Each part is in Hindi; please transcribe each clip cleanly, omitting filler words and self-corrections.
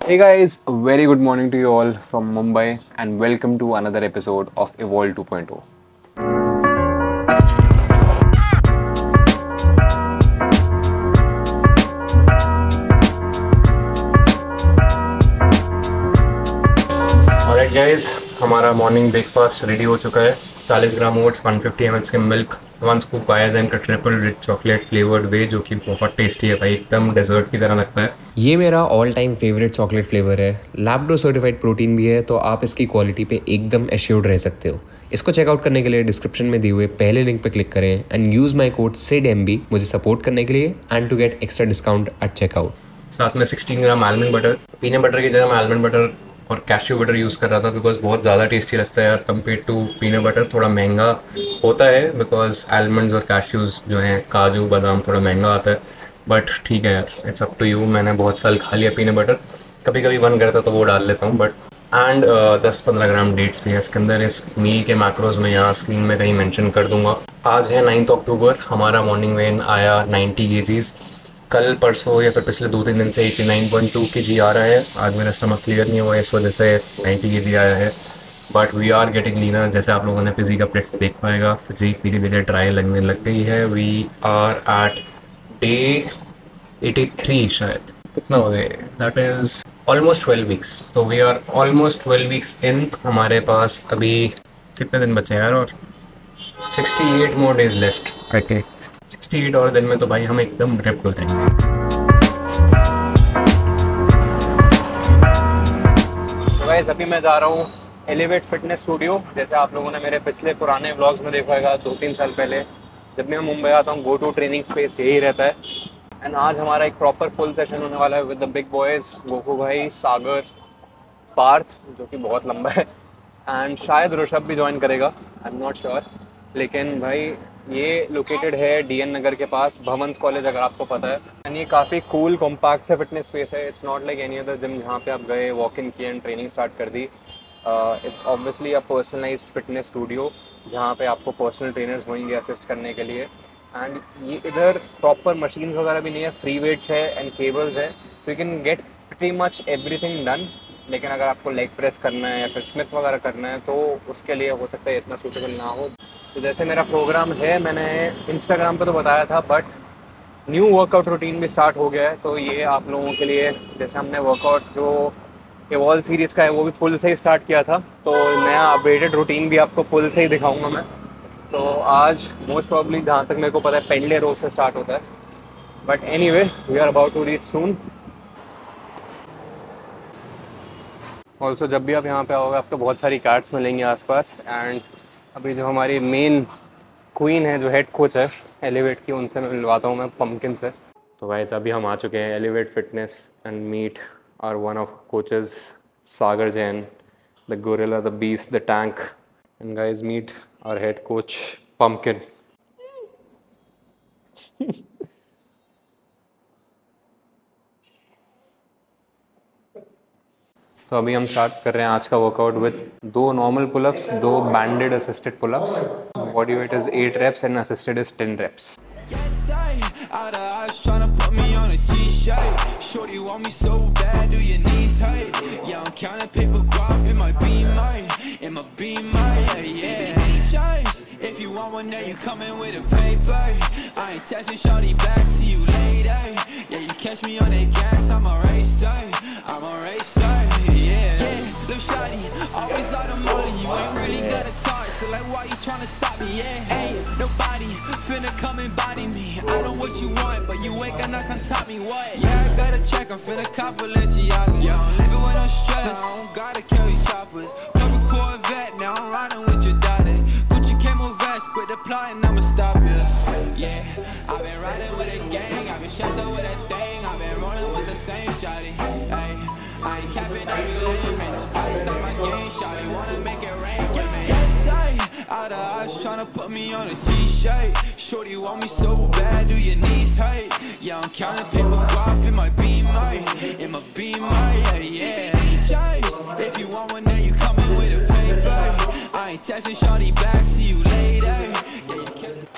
Hey guys, a very good morning to you all from Mumbai and welcome to another episode of Evolve 2.0. Alright guys, हमारा मॉर्निंग ब्रेकफास्ट रेडी हो चुका है। 40 ग्राम ओट्स, 150 ml के मिल्क, 1 स्कूप बायाजाम का ट्रिपल रिच चॉकलेट फ्लेवर्ड वे जो कि बहुत टेस्टी है भाई, एकदम डेजर्ट की तरह लगता है। ये मेरा all time favourite chocolate flavour है। लैब्रो सर्टिफाइड प्रोटीन भी है, तो आप इसकी क्वालिटी पे एकदम एश्योर्ड रह सकते हो। इसको चेकआउट करने के लिए डिस्क्रिप्शन में दिए हुए पहले लिंक पे क्लिक करें and use my code SIDMB मुझे सपोर्ट करने के लिए and to get extra discount at checkout. साथ में 16 gram almond butter, peanut butter की जगह मैं आलमंड बटर और कैश्यू बटर यूज़ कर रहा था बिकॉज बहुत ज़्यादा टेस्टी लगता है यार कंपेयर टू पीनट बटर। थोड़ा महंगा होता है बिकॉज आलमंड्स और कैश्यूज़ जो हैं, काजू बादाम, थोड़ा महंगा आता है, बट ठीक है यार, इट्स अप टू यू। मैंने बहुत साल खा लिया पीनट बटर, कभी कभी मन करता तो वो डाल लेता हूँ बट। एंड 10-15 ग्राम डेट्स भी है इसके अंदर। इस मील के मैक्रोज में यहाँ स्क्रीन में कहीं मेंशन कर दूंगा। आज है 9 अक्टूबर, हमारा मॉर्निंग वेन आया 90 kgs। कल परसों या फिर पिछले 2-3 दिन से 89.2 kg आ रहा है। आज मेरा स्टमक क्लियर नहीं हुआ, इस वजह से 90 kg आया है, but we are getting leaner. जैसे आप लोगों ने फिजिक अपडेट देख पाएगा, फिजिक धीरे धीरे ड्राई लगने लग गई है। वी आर एट डे 83 शायद, कितना हो गए, दैट इज़ ऑलमोस्ट 12 वीक्स। तो we are almost 12 weeks in. हमारे पास अभी कितने दिन बचे हैं यार, और 68 मोर डेज लेफ्ट। ओके, 68 और दिन में तो भाई हम एकदम रिप्ड हो जाएंगे। तो गाइस अभी मैं जा रहा हूँ एलिवेट फिटनेस स्टूडियो। जैसे आप लोगों ने मेरे पिछले पुराने व्लॉग्स में देखा होगा, 2-3 साल पहले जब भी मैं मुंबई आता हूँ, गो टू ट्रेनिंग स्पेस यही रहता है। एंड आज हमारा एक प्रॉपर फुल सेशन होने वाला है with the big boys, Goku भाई, सागर, पार्थ जो कि बहुत लंबा है, एंड शायद ऋषभ भी ज्वाइन करेगा, आई एम नॉट श्योर। लेकिन भाई ये लोकेटेड है DN नगर के पास, भवंस कॉलेज, अगर आपको पता है। एंड ये काफ़ी कूल कॉम्पैक्ट से फिटनेस स्पेस है। It's not like any other gym जहाँ पे आप गए, वॉक इन किए एंड ट्रेनिंग स्टार्ट कर दी। It's obviously a personalised fitness studio जहाँ पे आपको पर्सनल ट्रेनर्स होंगे असिस्ट करने के लिए। एंड ये इधर प्रॉपर मशीन्स वगैरह भी नहीं है, फ्री वेट्स है एंड केबल्स है, तो you can get pretty much everything done. लेकिन अगर आपको लेग प्रेस करना है या फिर स्मिथ वगैरह करना है तो उसके लिए हो सकता है इतना सूटेबल ना हो। तो जैसे मेरा प्रोग्राम है, मैंने इंस्टाग्राम पे तो बताया था, बट न्यू वर्कआउट रूटीन भी स्टार्ट हो गया है। तो ये आप लोगों के लिए, जैसे हमने वर्कआउट जो एवॉल्व सीरीज़ का है वो भी पुल से ही स्टार्ट किया था, तो नया अपडेटेड रूटीन भी आपको पुल से ही दिखाऊंगा मैं। तो आज मोस्ट प्रॉब्ली जहाँ तक मेरे को पता है पेंडले रोड से स्टार्ट होता है, but anyway we are about to reach soon. Also जब भी आप यहाँ पे आओगे आपको बहुत सारी कार्ड्स मिलेंगी आसपास। एंड अभी जो हमारी मेन क्वीन है, जो हेड कोच है एलिवेट की, उनसे मैं मिलवाता हूँ मैं, पंपकिन से। तो गाइस अभी हम आ चुके हैं Elevate Fitness and meet our one of coaches, Sagar Jain, the gorilla, the beast, the tank. And guys meet our head coach Pumpkin. तो अभी हम स्टार्ट कर रहे हैं आज का workout with 2 normal pullups, 2 banded assisted pullups. Body weight is 8 reps and assisted is 10 reps। Always lot of money, you ain't really gotta talk. So like, why you tryna stop me? Yeah, ain't nobody finna come and body me. I know what you want, but you ain't gonna come top me. What? Yeah, I gotta check. I'm finna cop Balenciagas. Yeah, I'm living with no stress. I don't gotta carry choppers. Purple Corvette, now I'm riding with your daughter. Gucci camo vest, quit the plotting, I'ma stop you. Yeah, I've been riding with a gang, I've been strapped up with a thing, I've been rolling with the same shawty. Ay, I ain't capping every lane, man. Just gotta stop my game, shawty. Wanna make it rain with me. Yes, I out of eyes tryna put me on a t-shirt. Shorty want me so bad, do your knees hurt? Yeah, I'm counting paper guap, it might be mine, it might be mine, yeah, yeah. Choice, if you want one, then you coming with a paper. I ain't texting shawty back, see you later. Yeah, you catch me.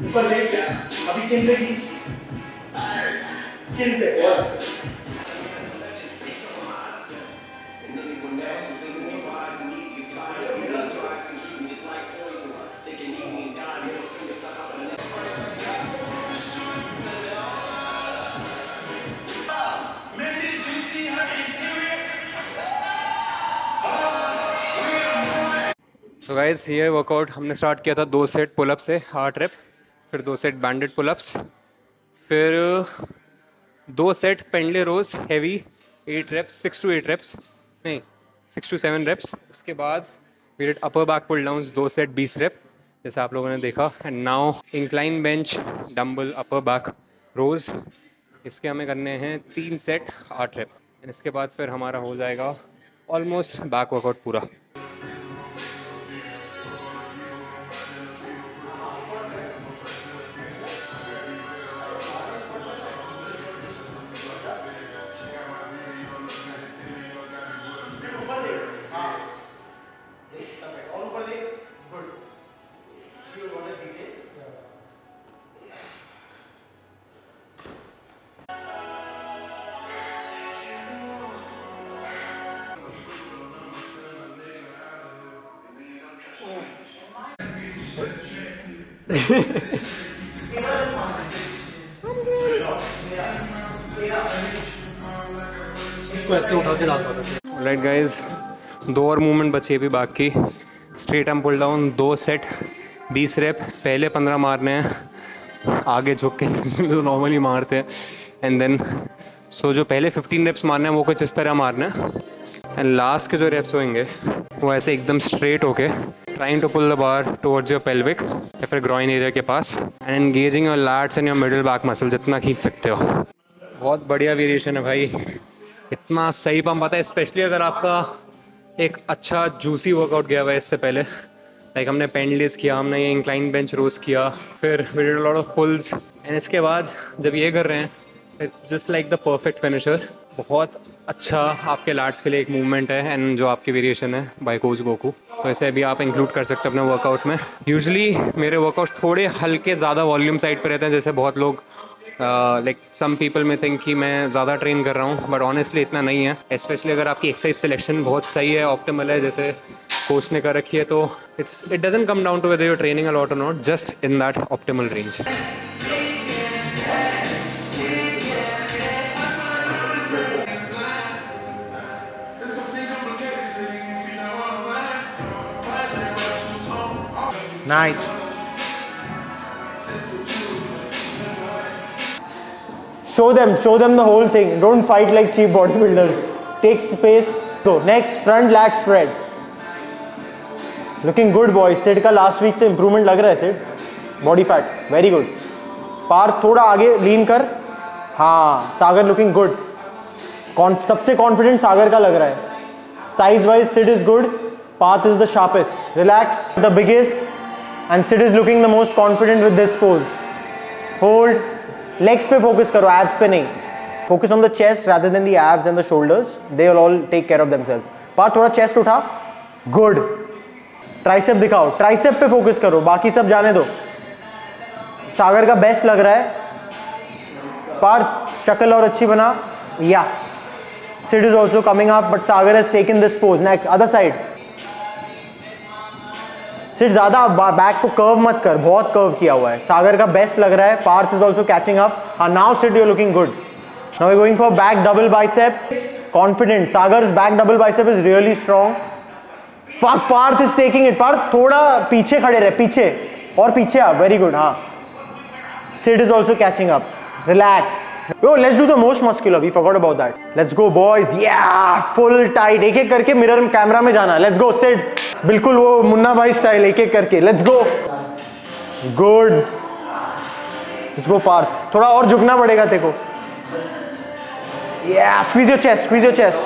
ऊपर ले अभी चिन से चिन से तो गाइस ये वर्कआउट हमने स्टार्ट किया था 2 सेट पुलअप से 8 रेप, फिर 2 सेट बैंडेड पुलअप्स, फिर 2 set Pendlay rows heavy 8 reps 6 to 8 reps नहीं 6 to 7 रेप्स। उसके बाद we did upper back pull downs 2 set 20 rep जैसे आप लोगों ने देखा। And now incline bench dumbbell upper back rows, इसके हमें करने हैं 3 सेट 8 रेप। एंड इसके बाद फिर हमारा हो जाएगा ऑलमोस्ट बैक वर्कआउट पूरा। इसको ऐसे उठा के डालता था। राइट गाइज 2 और मूवमेंट बची है अभी बाकी। Straight arm pull down 2 set 20 rep, पहले 15 मारने हैं आगे झुक के जो नॉर्मली मारते हैं। एंड देन सो जो पहले 15 रेप्स मारने हैं वो कुछ इस तरह मारना है। एंड लास्ट के जो रेप्स होंगे वो ऐसे एकदम स्ट्रेट होके trying to pull the bar towards your pelvic या फिर ग्रॉइन एरिया के पास and engaging your lats and your middle back muscle जितना खींच सकते हो। बहुत बढ़िया वेरिएशन है भाई, इतना सही पंप आता है, स्पेशली अगर आपका एक अच्छा जूसी वर्कआउट गया हुआ है इससे पहले। लाइक हमने पेंडलेस किया, हमने ये इंक्लाइन बेंच रोज किया, फिर we did a lot of pulls and इसके बाद जब ये कर रहे हैं it's just like the perfect finisher. बहुत अच्छा आपके लैट्स के लिए एक मूवमेंट है एंड जो आपकी वेरिएशन है बाय कोच गोकू, तो ऐसे भी आप इंक्लूड कर सकते हैं अपने वर्कआउट में। यूजुअली मेरे वर्कआउट थोड़े हल्के ज़्यादा वॉल्यूम साइड पे रहते हैं, जैसे बहुत लोग लाइक सम पीपल में थिंक कि मैं ज़्यादा ट्रेन कर रहा हूँ, बट ऑनेस्टली इतना नहीं है। स्पेशली अगर आपकी एक्सरसाइज सिलेक्शन बहुत सही है, ऑप्टिमल है जैसे कोच ने कर रखी है, तो it doesn't come down to whether you training a lot और not, just in that optimal range. Nice. Show them the whole thing. Don't fight like cheap bodybuilders. Take space. Go. Next, front lat spread. Looking good, boys. Sid का last week से improvement लग रहा है Sid. Body fat, very good. पार थोड़ा आगे lean कर. हाँ, सागर looking good. सबसे confident सागर का लग रहा है. Size wise, Sid is good. Path is the sharpest. Relax, the biggest. And Sid is looking the most confident with this pose. Hold. Legs पे focus करो, abs पे नहीं. Focus on the chest rather than the abs and the shoulders. They will all take care of themselves. पार थोड़ा chest उठा. Good. Tricep दिखाओ. Tricep पे focus करो. बाकी सब जाने दो. सागर का best लग रहा है. पार शक्ल और अच्छी बना. Yeah. Sid is also coming up, but Sagar has taken this pose. Next, other side. सिर्फ ज़्यादा बैक को कर्व मत कर, बहुत कर्व किया हुआ है। सागर का बेस्ट लग रहा है, Parth is also catching up. हाँ, now Sid you looking good. Now we going for back double bicep, confident. Sagar's back double bicep is really strong. Fuck, Parth is taking it. Parth थोड़ा पीछे खड़े रहे, पीछे और पीछे आप, वेरी गुड। हाँ, Sid is also catching up, relax. Yo, let's do the most muscular. We forgot about that. Let's go, boys. Yeah, full tight. एक एक करके मिरर कैमरा में जाना. Let's go, Sid. बिल्कुल वो मुन्ना भाई स्टाइल, एक एक करके. Let's go. Good. Let's go, Parth. थोड़ा और झुकना पड़ेगा तेरे को. Yeah, squeeze your chest. Squeeze your chest.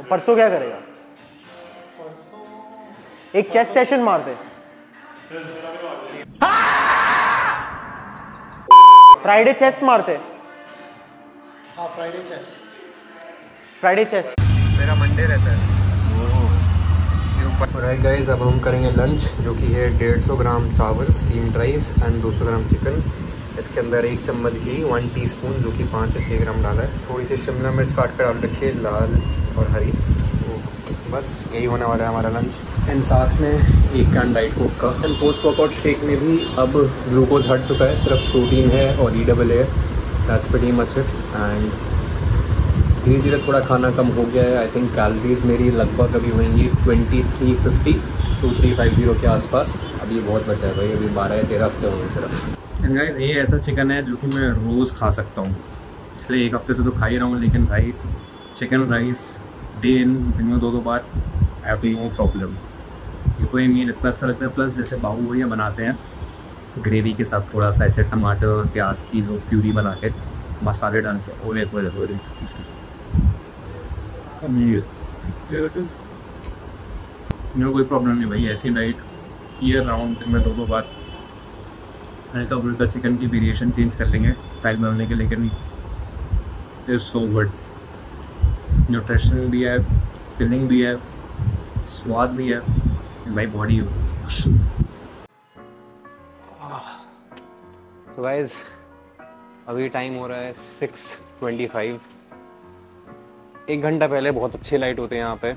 परसों क्या करेगा? एक चेस्ट सेशन मारते. फ्राइडे चेस्ट मारते। हाँ, फ्राइडे चेस्ट मेरा मंडे रहता है। राइट गाइस, अब हम करेंगे लंच, जो कि है 150 ग्राम चावल steamed rice and 200 gram chicken. इसके अंदर 1 चम्मच घी, 1 टीस्पून जो कि 5 से 6 ग्राम डाला है। थोड़ी सी शिमला मिर्च काट कर डाल रखी है, लाल और हरी। बस यही होने वाला है हमारा लंच। एंड साथ में 1 कैन डाइट कोक का। एंड पोस्ट वर्कआउट शेक में भी अब ग्लूकोज हट चुका है, सिर्फ प्रोटीन है और EAA है। That's pretty much it. And धीरे धीरे थोड़ा खाना कम हो गया है। आई थिंक कैलोरीज मेरी लगभग अभी होंगी 2350 के आसपास। अभी बहुत बचा है भाई, अभी 12 या 13 हफ्ते होंगे सिर्फ। एंड गाइस, ये ऐसा चिकन है जो कि मैं रोज़ खा सकता हूँ, इसलिए 1 हफ्ते से तो खा ही रहा हूँ। लेकिन भाई चिकन राइस दिन में 2 बार, आई हैव नो प्रॉब्लम। ये कोई मीट इतना अच्छा लगता है। प्लस जैसे बाबू भैया बनाते हैं ग्रेवी के साथ, थोड़ा सा ऐसे टमाटर प्याज की जो प्यूरी बना के मसाले डाल के, और एक कोई प्रॉब्लम नहीं भाई। ऐसी डाइट ईयर राउंड में 2 बार हल्का फुल्का चिकन की वेरिएशन चेंज कर लेंगे टाइम बनाने के, लेकिन इज़ सो गुड। न्यूट्रिशन भी है, फिलिंग भी है, स्वाद भी है, भाई बॉडी हो। तो गाइस, अभी टाइम हो रहा है 6:25। 1 घंटा पहले बहुत अच्छे लाइट होते हैं यहाँ पे।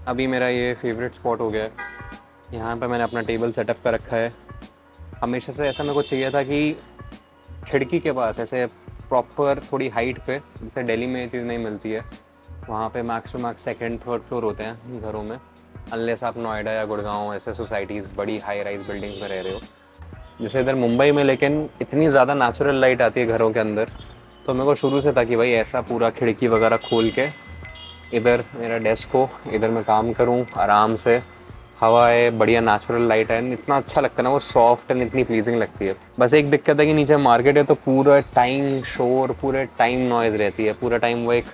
अभी मेरा ये फेवरेट स्पॉट हो गया है। यहाँ पे मैंने अपना टेबल सेटअप कर रखा है। हमेशा से ऐसा मेरे को चाहिए था कि खिड़की के पास ऐसे प्रॉपर थोड़ी हाइट पे, जैसे दिल्ली में ये चीज़ नहीं मिलती है। वहाँ पे max to max 2nd 3rd floor होते हैं घरों में, अनलेस आप नोएडा या गुड़गांव ऐसे सोसाइटीज़ बड़ी हाई राइज बिल्डिंग्स में रह रहे हो, जैसे इधर मुंबई में। लेकिन इतनी ज़्यादा नेचुरल लाइट आती है घरों के अंदर, तो मेरे को शुरू से था कि भाई ऐसा पूरा खिड़की वगैरह खोल के इधर मेरा डेस्क हो, इधर मैं काम करूँ आराम से, हवा है, बढ़िया नेचुरल लाइट है। इतना अच्छा लगता है ना, वो सॉफ्ट एंड इतनी प्लीजिंग लगती है। बस एक दिक्कत है कि नीचे मार्केट है, तो पूरा टाइम शोर, पूरे टाइम नॉइज़ रहती है, पूरा टाइम वो एक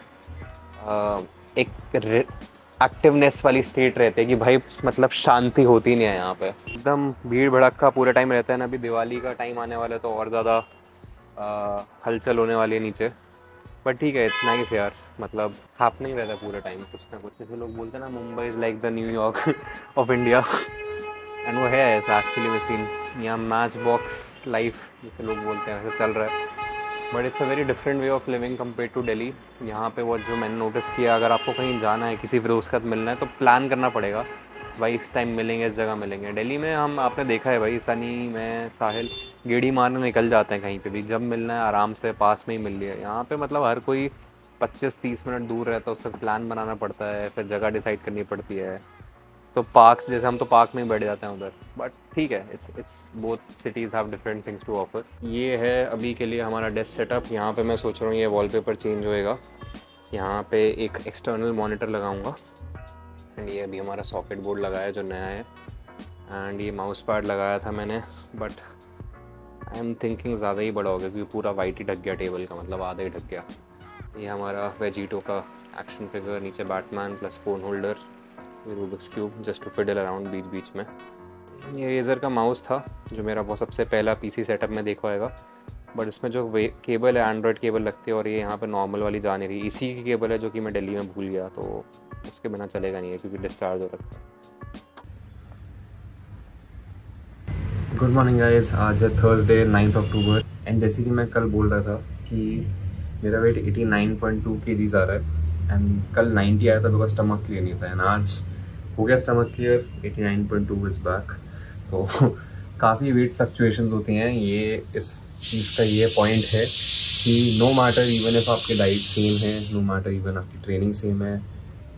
एक्टिवनेस वाली स्टेट रहती है कि भाई मतलब शांति होती नहीं है यहाँ पे। एकदम भीड़ भड़का पूरा टाइम रहता है ना। अभी दिवाली का टाइम आने वाला है तो और ज़्यादा हलचल होने वाली है नीचे। बट ठीक है, इट्स नाइस यार, मतलब हैपनिंग रहता है पूरे टाइम कुछ ना कुछ। जैसे लोग बोलते हैं ना, Mumbai is like the New York of India, and वो है ऐसा एक्चुअली में सीन। यहाँ मैच बॉक्स लाइफ जैसे लोग बोलते हैं वैसे चल रहा है। But it's a very different way of living compare to Delhi. यहाँ पे वो जो मैंने नोटिस किया, अगर आपको कहीं जाना है, किसी दोस्त के साथ मिलना है, तो प्लान करना पड़ेगा भाई, इस टाइम मिलेंगे, इस जगह मिलेंगे। दिल्ली में हम, आपने देखा है भाई, सनी, मैं, साहिल गेड़ी मारने निकल जाते हैं कहीं पे भी, जब मिलना है आराम से पास में ही मिल लिया। यहाँ पे मतलब हर कोई 25-30 मिनट दूर रहता है, उसका प्लान बनाना पड़ता है, फिर जगह डिसाइड करनी पड़ती है। तो पार्क्स, जैसे हम तो पार्क में ही बैठ जाते हैं उधर। बट ठीक है, it's both cities have different things to offer. ये है अभी के लिए हमारा डेस्क सेटअप। यहाँ पे मैं सोच रहा हूँ ये वॉलपेपर चेंज होएगा। यहाँ पे एक एक्सटर्नल मॉनिटर लगाऊंगा, एंड ये अभी हमारा सॉकेट बोर्ड लगाया है जो नया है, एंड ये माउस पैड लगाया था मैंने, बट आई एम थिंकिंग ज़्यादा ही बड़ा हो गया क्योंकि पूरा वाइट ही ढक गया टेबल का, मतलब आधा ही ढक गया। ये हमारा वेजिटो का एक्शन फिगर, नीचे Batman plus phone holder, Rubik's cube just to fiddle around बीच बीच में। ये रेजर का माउस था जो मेरा बहुत सबसे पहला पीसी सेटअप में देखा होगा, बट इसमें जो केबल है एंड्रॉयड केबल लगती है, और ये यहाँ पे नॉर्मल वाली जा नहीं रही। इसी की केबल है जो कि मैं दिल्ली में भूल गया, तो उसके बिना चलेगा नहीं है क्योंकि डिस्चार्ज हो रखा है। गुड मॉर्निंग गाइस, आज है थर्सडे 9 अक्टूबर, एंड जैसे कि मैं कल बोल रहा था कि मेरा वेट 89.2 kg आ रहा है, एंड कल 90 आया था बिकॉज स्टमक क्लियर नहीं था, एंड आज हो गया स्टमक क्लियर, 89.2 इज़ बैक। तो काफ़ी वेट फ्लक्चुएशंस होती हैं, ये इस चीज़ का ये पॉइंट है कि नो मैटर इवन इफ़ आपकी डाइट सेम है, नो मैटर इवन आपकी ट्रेनिंग सेम है,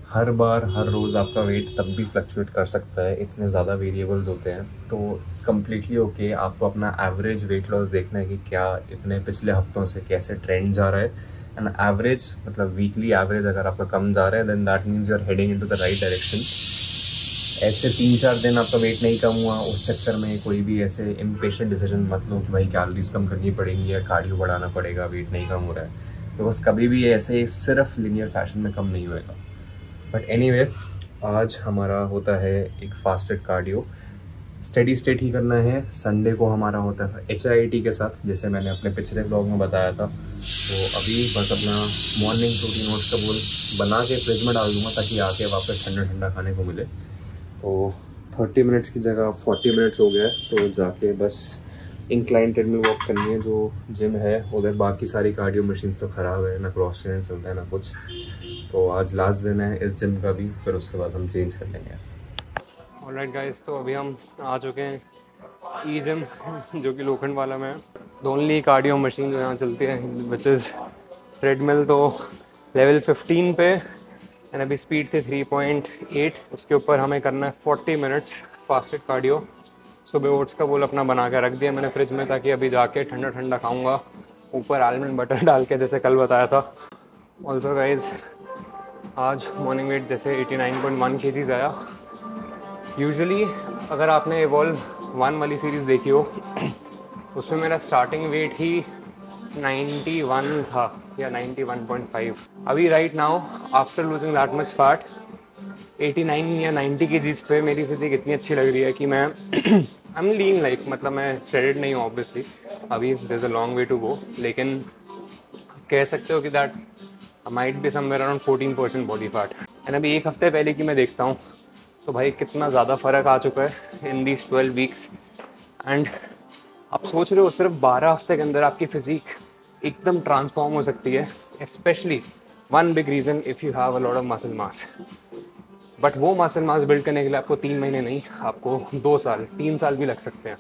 हर बार हर रोज़ आपका वेट तब भी फ्लक्चुएट कर सकता है, इतने ज़्यादा वेरिएबल्स होते हैं। तो इट्स कम्प्लीटली ओके। आपको अपना एवरेज वेट लॉस देखना है कि क्या इतने पिछले हफ्तों से कैसे ट्रेंड जा रहा है, एंड एवरेज मतलब वीकली एवरेज अगर आपका कम जा रहा है then that means you are heading into the right direction. ऐसे 3-4 दिन आपका वेट नहीं कम हुआ, उस चक्कर में कोई भी ऐसे इम्पेशेंट डिसीजन मत लो कि भाई कैलोरीज कम करनी पड़ेंगी या कार्डियो बढ़ाना पड़ेगा, वेट नहीं कम हो रहा है, बिकॉज कभी भी ऐसे सिर्फ लिनियर फैशन में कम नहीं होएगा। बट एनीवे, आज हमारा होता है एक फास्टेड कार्डियो, स्टेडी स्टेट ही करना है। संडे को हमारा होता है HIIT के साथ, जैसे मैंने अपने पिछले ब्लॉग में बताया था। तो अभी बस अपना मॉर्निंग प्रोटीन ओट्स का बोल बना के फ्रिज में डाल दूँगा ताकि आके वापस ठंडा ठंडा खाने को मिले। तो 30 मिनट्स की जगह 40 मिनट्स हो गया है, तो जाके बस इंक्लाइन ट्रेडमिल वॉक करनी है। जो जिम है उधर बाकी सारी कार्डियो मशीन्स तो ख़राब है, ना क्रॉस ट्रेनर चलता है ना कुछ। तो आज लास्ट दिन है इस जिम का भी, फिर उसके बाद हम चेंज कर लेंगे। ऑलराइट गाइस, तो अभी हम आ चुके हैं ई जिम, जो कि लोखंड वाला में है। द ओनली कार्डियो मशीन जो यहाँ चलती है विच इज़ ट्रेडमिल। तो लेवल 15 पे एंड अभी स्पीड थे 3.8। उसके ऊपर हमें करना है 40 मिनट्स फास्टेड कार्डियो। सुबह ओट्स का बोल अपना बना के रख दिया मैंने फ्रिज में, ताकि अभी जाके ठंडा ठंडा खाऊंगा, ऊपर आलमंड बटर डाल के, जैसे कल बताया था। ऑल्सो गाइज, आज मॉर्निंग वेट जैसे 89.1 kg आया। यूजुअली अगर आपने इवॉल्व 1 वाली सीरीज़ देखी हो, उसमें मेरा स्टार्टिंग वेट ही 91 था या 91.5। अभी right now after losing that much fat 89 या 90 kgs पे मेरी फिजिक इतनी अच्छी लग रही है कि मैं आई एम लीन लाइक, मतलब मैं श्रेडेड नहीं हूँ ऑब्वियसली, अभी there is a long way to go, लेकिन कह सकते हो कि that might be somewhere around 14% body fat. And अभी एक हफ्ते पहले की मैं देखता हूँ तो भाई कितना ज़्यादा फ़र्क आ चुका है इन दीज 12 वीक्स। एंड आप सोच रहे हो सिर्फ 12 हफ्ते के अंदर आपकी फिजिक एकदम ट्रांसफॉर्म हो सकती है, specially one big reason if you have a lot of muscle mass. But वो मसल मास बिल्ड करने के लिए आपको 3 महीने नहीं, आपको 2 साल 3 साल भी लग सकते हैं।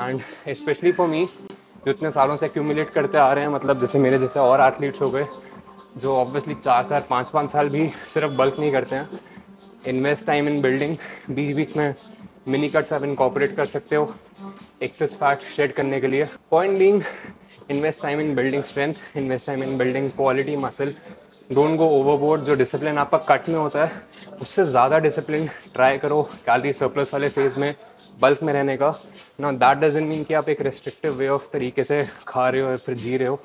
एंड स्पेशली फॉर मी, जो इतने सालों से एक्यूमुलेट करते आ रहे हैं, मतलब जैसे मेरे जैसे और एथलीट्स हो गए जो ऑब्वियसली 4-4, 5-5 साल भी सिर्फ बल्क नहीं करते हैं, इन्वेस्ट टाइम इन बिल्डिंग। बीच बीच में मिनी कट्स आप इनकॉर्पोरेट कर सकते हो एक्सेस फैट शेड करने के लिए। Point being, invest time in building strength, invest time in building quality muscle, don't go overboard. जो डिसिप्लिन आपका कट में होता है उससे ज़्यादा डिसिप्लिन ट्राई करो कैलोरी सरप्लस वाले फेज में बल्क में रहने का। ना दैट डजंट मीन कि आप एक रेस्ट्रिक्टिव वे ऑफ तरीके से खा रहे हो या फिर जी रहे हो।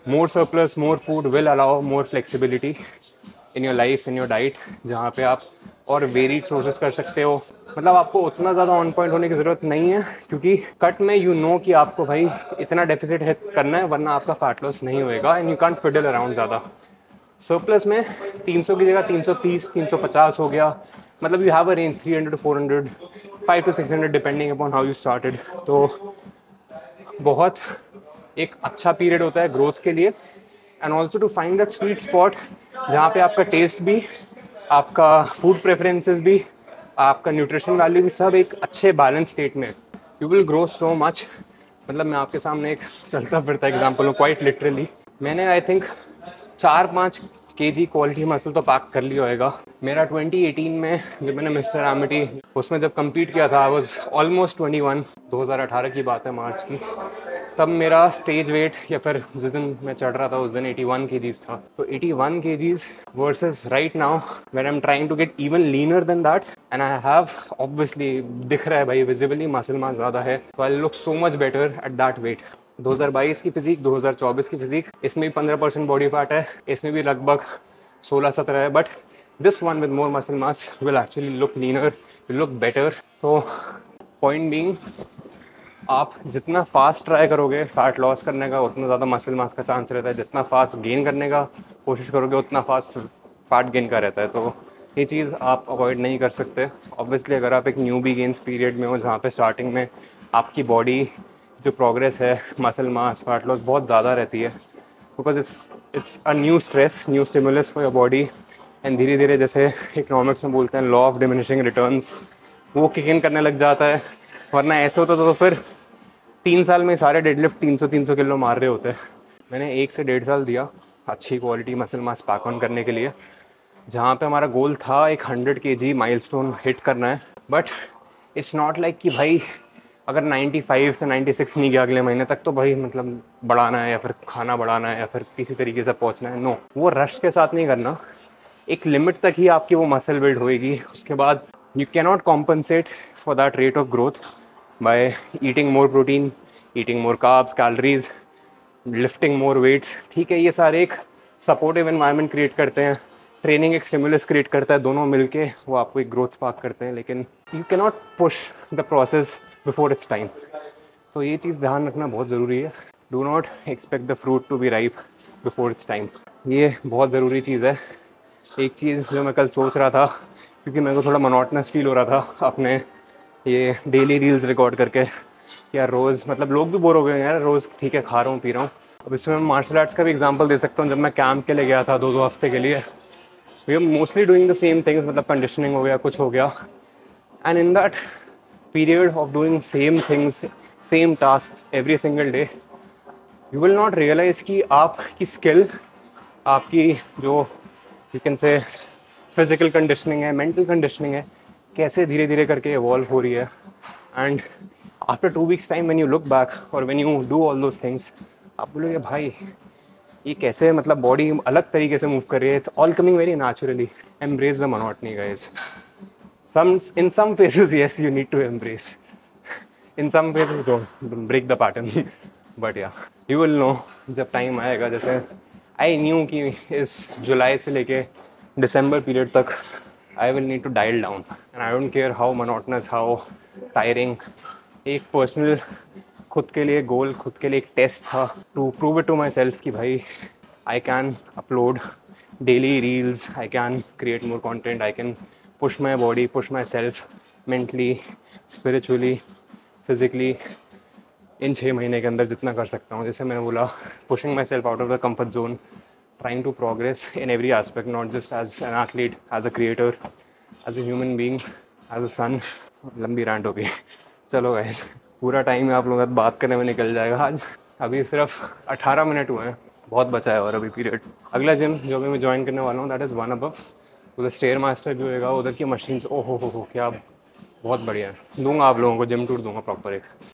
More surplus, more food will allow more flexibility in your life, in your diet, जहाँ पे आप और वेरीड सोर्सेस कर सकते हो। मतलब आपको उतना ज़्यादा ऑन पॉइंट होने की ज़रूरत नहीं है, क्योंकि कट में यू नो कि आपको भाई इतना डेफिसिट करना है, वरना आपका फैट लॉस नहीं होएगा and you can't fiddle around ज़्यादा। सरप्लस में 300 की जगह 330, 350 हो गया, मतलब you have a range 300 to 400, 500 to 600 depending upon how you started. तो बहुत एक अच्छा पीरियड होता है ग्रोथ के लिए, and also to find that sweet spot जहाँ पे आपका टेस्ट भी, आपका फूड प्रेफरेंसेस भी, आपका न्यूट्रिशन वैल्यू भी सब एक अच्छे बैलेंस स्टेट में। You will grow so much. मतलब मैं आपके सामने एक चलता फिरता एग्जांपल हूँ, क्वाइट लिटरली। मैंने I think 4-5 kg quality muscle तो पैक कर लिया होगा। मेरा 2018 में जब मैंने मिस्टर एमिटी उसमें जब compete किया था, आई वॉज ऑलमोस्ट 21, 2018 की बात है, मार्च की। तब मेरा स्टेज वेट या फिर जिस दिन मैं चढ़ रहा था उस दिन 81 kgs था। तो 81 kgs versus right now when I am trying to get even leaner than that, and I have obviously दिख रहा है भाई विजिबली मसल मास ज़्यादा है, तो I look so much better at that weight. 2022 की फिजिक, 2024 की फिजिक, इसमें भी 15% बॉडी फैट है, इसमें भी लगभग 16-17 है, but this one with more muscle mass will actually look linear, will look better. तो पॉइंट बीइंग, आप जितना फास्ट ट्राई करोगे फैट लॉस करने का, उतना ज़्यादा मसल मास का चांस रहता है। जितना फास्ट गेन करने का कोशिश करोगे, उतना फास्ट फैट गेन का रहता है। तो ये चीज़ आप अवॉइड नहीं कर सकते। ऑब्वियसली अगर आप एक न्यू बी गेन्स पीरियड में हो, जहाँ पे स्टार्टिंग में आपकी बॉडी जो प्रोग्रेस है मसल मास फैट लॉस बहुत ज़्यादा रहती है, because it's a new stress, new stimulus for your body, and धीरे धीरे जैसे इकोनॉमिक्स में बोलते हैं लॉ ऑफ डिमिनिशिंग रिटर्न्स, वो किक इन करने लग जाता है। वरना ऐसे होता तो फिर 3 साल में सारे डेडलिफ्ट 300 किलो मार रहे होते हैं। मैंने 1 से 1.5 साल दिया अच्छी quality muscle mass pack on करने के लिए, जहाँ पे हमारा गोल था एक 100 kg माइलस्टोन हिट करना है। बट इट्स नॉट लाइक कि भाई अगर 95 से 96 नहीं गया अगले महीने तक तो भाई मतलब बढ़ाना है या फिर खाना बढ़ाना है या फिर किसी तरीके से पहुँचना है। नो, वो रश के साथ नहीं करना। एक लिमिट तक ही आपकी वो मसल बिल्ड होएगी, उसके बाद you cannot compensate for that rate of growth by eating more protein, eating more carbs, calories, lifting more weights. ठीक है, ये सारे एक सपोर्टिव एनवायरनमेंट क्रिएट करते हैं, ट्रेनिंग एक स्टिमुलस क्रिएट करता है, दोनों मिलके वो आपको एक ग्रोथ स्पार्क करते हैं। लेकिन you can not push the process before its time. तो ये चीज़ ध्यान रखना बहुत ज़रूरी है। Do not expect the fruit to be ripe before its time. ये बहुत ज़रूरी चीज़ है। एक चीज़ जो मैं कल सोच रहा था, क्योंकि मेरे को थोड़ा मोनोटनस फील हो रहा था अपने ये डेली रील्स रिकॉर्ड करके, यार रोज़ मतलब लोग भी बोर हो गए यार, रोज़ ठीक है खा रहा हूँ पी रहा हूँ। अब इसमें मैं मार्शल आर्ट्स का भी एग्जांपल दे सकता हूँ। जब मैं कैंप के लिए गया था 2 हफ्ते के लिए, we are mostly doing the same things, मतलब कंडीशनिंग हो गया, कुछ हो गया। And in that period of doing same things, same task every single day, you will not realize कि आपकी स्किल, आपकी जो you can say physical conditioning है, मेंटल कंडीशनिंग है, कैसे धीरे धीरे करके इवॉल्व हो रही है। And after 2 weeks time when you look back और when you do all those things, आप बोलोगे भाई ये कैसे मतलब बॉडी अलग तरीके से मूव कर रही है। It's all coming very naturally. Embrace the monotony guys. In some phases yes you need to embrace, in some phases don't break the pattern but yeah you will know जब टाइम आएगा। जैसे आई न्यू कि इस जुलाई से लेके दिसंबर पीरियड तक I will need to dial down and I don't care how monotonous, how tiring. एक पर्सनल खुद के लिए गोल, खुद के लिए एक टेस्ट था to prove it to myself कि भाई I can upload daily reels, I can create more content, I can push my body, push myself mentally, spiritually, physically इन 6 महीने के अंदर जितना कर सकता हूँ। जैसे मैंने बोला, pushing myself out of the comfort zone, trying to progress in every aspect, not just as an athlete, as a creator, as a human being, as a son। लंबी रैंट हो गई। चलो गाइस, पूरा टाइम आप लोगों के साथ बात करने में निकल जाएगा आज। अभी सिर्फ 18 मिनट हुए हैं, बहुत बचा है और अभी पीरियड। अगला जिम जो भी मैं ज्वाइन करने वाला हूँ दैट इज़ वन अबव। उधर स्टेयर मास्टर जो होगा, उधर की मशीन्स ओ हो क्या बहुत बढ़िया है। दूंगा आप लोगों को जिम टूर दूंगा प्रॉपर एक।